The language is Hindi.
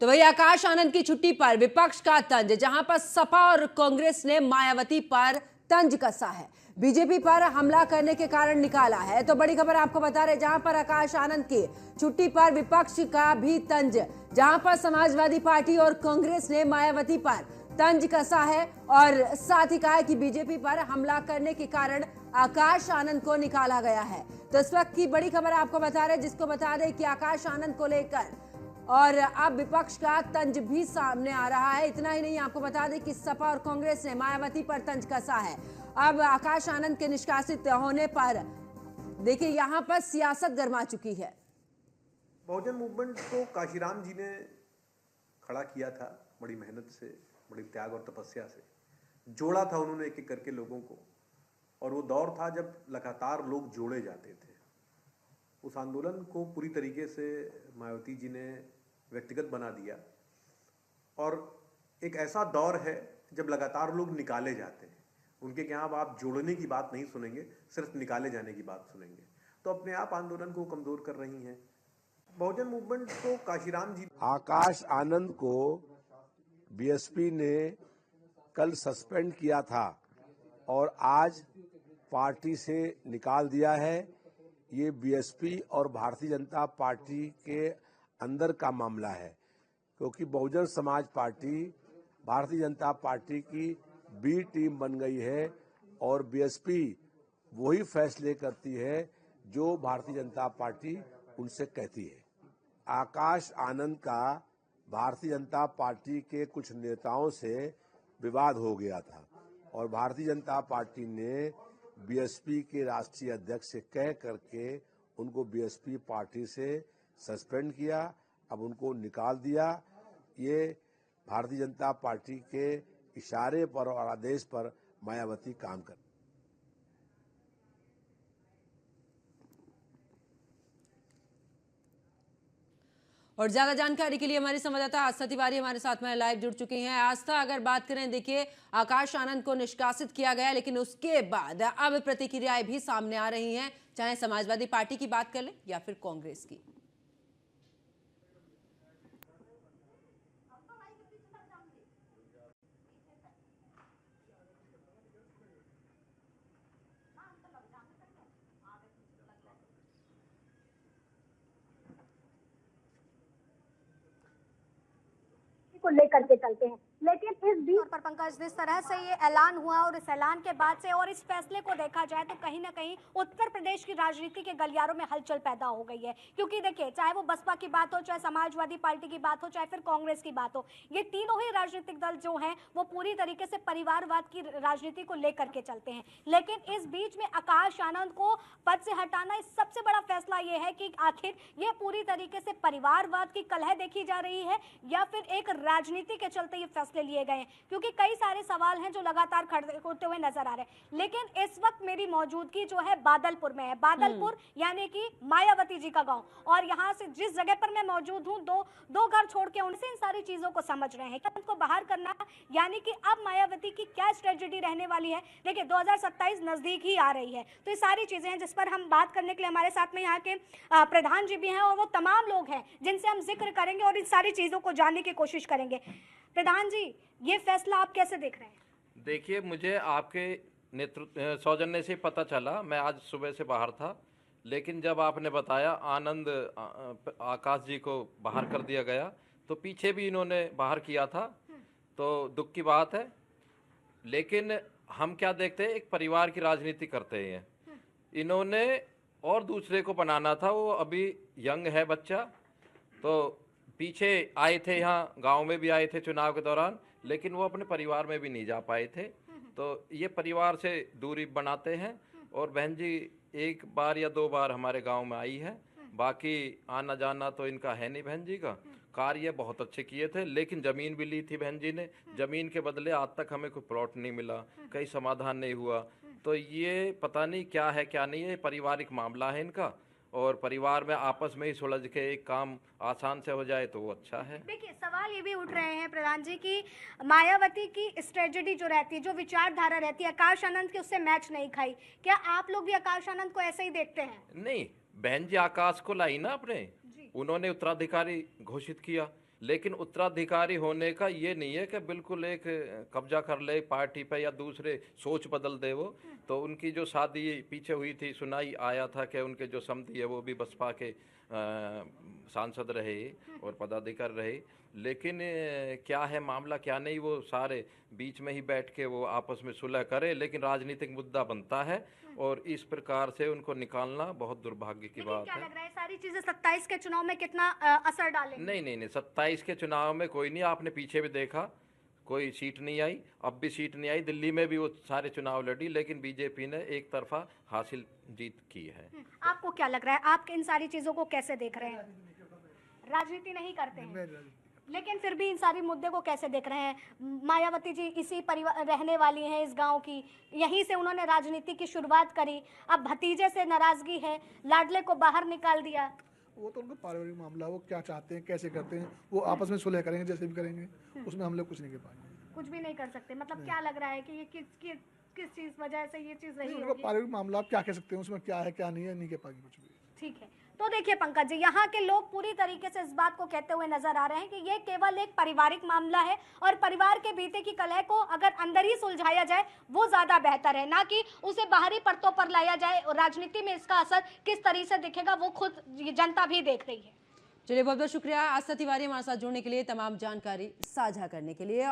तो वही आकाश आनंद की छुट्टी पर विपक्ष का तंज, जहां पर सपा और कांग्रेस ने मायावती पर तंज कसा है, बीजेपी पर हमला करने के कारण निकाला है। तो बड़ी खबर आपको बता रहे, जहां पर आकाश आनंद की छुट्टी पर विपक्ष का भी तंज, जहां पर समाजवादी पार्टी और कांग्रेस ने मायावती पर तंज कसा है और साथ ही कहा है कि बीजेपी पर हमला करने के कारण आकाश आनंद को निकाला गया है। तो इस वक्त की बड़ी खबर आपको बता रहे, जिसको बता दें कि आकाश आनंद को लेकर और अब विपक्ष का तंज भी सामने आ रहा है। इतना ही नहीं, आपको बता दें कि सपा और कांग्रेस ने मायावती पर तंज कसा है। अब आकाश आनंद के निष्कासित होने पर देखिए यहां पर सियासत गरमा चुकी है। बहुजन मूवमेंट को काशीराम जी ने खड़ा किया था, बड़ी मेहनत से, बड़ी त्याग और तपस्या से जोड़ा था उन्होंने एक एक करके लोगों को। और वो दौर था जब लगातार लोग जोड़े जाते थे। उस आंदोलन को पूरी तरीके से मायावती जी ने व्यक्तिगत बना दिया। और एक ऐसा दौर है जब लगातार लोग निकाले जाते हैं। उनके यहाँ अब आप जोड़ने की बात नहीं सुनेंगे, सिर्फ निकाले जाने की बात सुनेंगे। तो अपने आप आंदोलन को कमजोर कर रही हैं। बहुजन मूवमेंट को काशीराम जी, आकाश आनंद को बीएसपी ने कल सस्पेंड किया था और आज पार्टी से निकाल दिया है। ये बीएसपी और भारतीय जनता पार्टी के अंदर का मामला है, क्योंकि बहुजन समाज पार्टी भारतीय जनता पार्टी की बी टीम बन गई है और बीएसपी वही फैसले करती है जो भारतीय जनता पार्टी उनसे कहती है। आकाश आनंद का भारतीय जनता पार्टी के कुछ नेताओं से विवाद हो गया था और भारतीय जनता पार्टी ने बीएसपी के राष्ट्रीय अध्यक्ष से कह करके उनको बीएसपी पार्टी से सस्पेंड किया, अब उनको निकाल दिया। ये भारतीय जनता पार्टी के इशारे पर और आदेश पर मायावती काम कर। और ज्यादा जानकारी के लिए हमारी संवाददाता आस्था तिवारी हमारे साथ में लाइव जुड़ चुकी हैं। आस्था, अगर बात करें, देखिए आकाश आनंद को निष्कासित किया गया, लेकिन उसके बाद अब प्रतिक्रियाएं भी सामने आ रही हैं, चाहे समाजवादी पार्टी की बात कर ले या फिर कांग्रेस की। को लेकर के चलते हैं, लेकिन इस बीच पर पंकज, जिस तरह से ये ऐलान हुआ और इस ऐलान के बाद से और इस फैसले को देखा जाए तो कहीं ना कहीं उत्तर प्रदेश की राजनीति के गलियारों में हलचल पैदा हो गई है। क्योंकि देखिए, चाहे वो बसपा की बात हो, चाहे समाजवादी पार्टी की बात हो, चाहे फिर कांग्रेस की बात हो, ये तीनों ही राजनीतिक दल जो हैं वो पूरी तरीके से परिवारवाद की राजनीति को लेकर के चलते हैं। लेकिन इस बीच में आकाश आनंद को पद से हटाना, इस सबसे बड़ा फैसला ये है कि आखिर ये पूरी तरीके से परिवारवाद की कलह देखी जा रही है या फिर एक राजनीति के चलते ये फैसले लिए गए हैं। क्योंकि कई सारे सवाल हैं जो लगातार खड़े होते हुए नजर आ रहे हैं। लेकिन इस वक्त मेरी मौजूदगी जो है बादलपुर में है। बादलपुर यानी कि मायावती जी का गांव, और यहाँ से जिस जगह पर मैं मौजूद हूँ, दो घर छोड़ के उनसे इन सारी चीजों को समझ रहे हैं। उनको बाहर करना, यानी कि अब मायावती की क्या स्ट्रेटेजी रहने वाली है। देखिए, 2027 नजदीक ही आ रही है, तो ये सारी चीजें हैं जिस पर हम बात करने के लिए हमारे साथ में यहाँ के प्रधान जी भी हैं और वो तमाम लोग हैं जिनसे हम जिक्र करेंगे और इन सारी चीजों को जानने की कोशिश करेंगे। प्रधान जी, ये फैसला आप कैसे देख रहे हैं? देखिए, मुझे आपके नेतृत्व सौजन्य से पता चला, मैं आज सुबह से बाहर था, लेकिन जब आपने बताया आनंद आकाश जी को बाहर कर दिया गया, तो पीछे भी इन्होंने बाहर किया था, तो दुख की बात है। लेकिन हम क्या देखते हैं, एक परिवार की राजनीति करते हैं। इन्होंने और दूसरे को बनाना था, वो अभी यंग है बच्चा, तो पीछे आए थे, यहाँ गांव में भी आए थे चुनाव के दौरान, लेकिन वो अपने परिवार में भी नहीं जा पाए थे। तो ये परिवार से दूरी बनाते हैं। और बहन जी एक बार या दो बार हमारे गांव में आई है, बाकी आना जाना तो इनका है नहीं। बहन जी का कार्य बहुत अच्छे किए थे, लेकिन ज़मीन भी ली थी बहन जी ने। ज़मीन के बदले आज तक हमें कोई प्लॉट नहीं मिला, कहीं समाधान नहीं हुआ। तो ये पता नहीं क्या है क्या नहीं है, पारिवारिक मामला है इनका, और परिवार में आपस में ही सुलझ के एक काम आसान से हो जाए तो वो अच्छा है। देखिए, सवाल ये भी उठ रहे हैं प्रधान जी की मायावती की स्ट्रेटेजी जो रहती है, जो विचारधारा रहती है, आकाश आनंद की उससे मैच नहीं खाई। क्या आप लोग भी आकाश आनंद को ऐसे ही देखते हैं? नहीं, बहन जी आकाश को लाई ना अपने, उन्होंने उत्तराधिकारी घोषित किया, लेकिन उत्तराधिकारी होने का ये नहीं है कि बिल्कुल एक कब्जा कर ले पार्टी पे या दूसरे सोच बदल दे वो। तो उनकी जो शादी पीछे हुई थी, सुनाई आया था कि उनके जो समधी है वो भी बसपा के सांसद रहे और पदाधिकारी रहे, लेकिन क्या है मामला क्या नहीं वो सारे बीच में ही बैठ के वो आपस में सुलह करे, लेकिन राजनीतिक मुद्दा बनता है और इस प्रकार से उनको निकालना बहुत दुर्भाग्य की बात क्या है। लग रहा है सारी चीजें 27 के चुनाव में कितना असर डालेंगी? नहीं, 27 के चुनाव में कोई नहीं, आपने पीछे भी देखा कोई सीट नहीं आई, अब भी सीट नहीं आई। दिल्ली में भी वो सारे चुनाव लड़ी, लेकिन बीजेपी ने एक तरफा हासिल जीत की है। आपको क्या लग रहा है, आप इन सारी चीजों को कैसे देख रहे हैं? राजनीति नहीं करते हैं, लेकिन फिर भी इन सारी मुद्दे को कैसे देख रहे हैं? मायावती जी इसी परिवार रहने वाली हैं, इस गांव की, यहीं से उन्होंने राजनीति की शुरुआत करी। अब भतीजे से नाराजगी है, लाडले को बाहर निकाल दिया। वो तो उनका पारिवारिक मामला, वो क्या चाहते हैं, कैसे करते हैं, वो आपस में सुलह करेंगे, जैसे भी करेंगे, उसमें हम लोग कुछ नहीं कर पाएंगे। कुछ भी नहीं कर सकते, मतलब क्या लग रहा है कि ये किस चीज वजह से ये चीज रही उनका होगी? पारिवारिक मामला आप क्या कह सकते हैं, उसमें क्या है क्या नहीं है, नहीं कह पाएंगे कुछ भी। ठीक है, तो देखिए पंकज जी, यहाँ के लोग पूरी तरीके से इस बात को कहते हुए नजर आ रहे हैं कि ये केवल एक पारिवारिक मामला है और परिवार के बीते की कलह को अगर अंदर ही सुलझाया जाए वो ज्यादा बेहतर है, ना कि उसे बाहरी परतों पर लाया जाए। और राजनीति में इसका असर किस तरीके से दिखेगा वो खुद जनता भी देख रही है। चलिए, बहुत बहुत शुक्रिया आस्था तिवारी हमारे साथ जुड़ने के लिए, तमाम जानकारी साझा करने के लिए।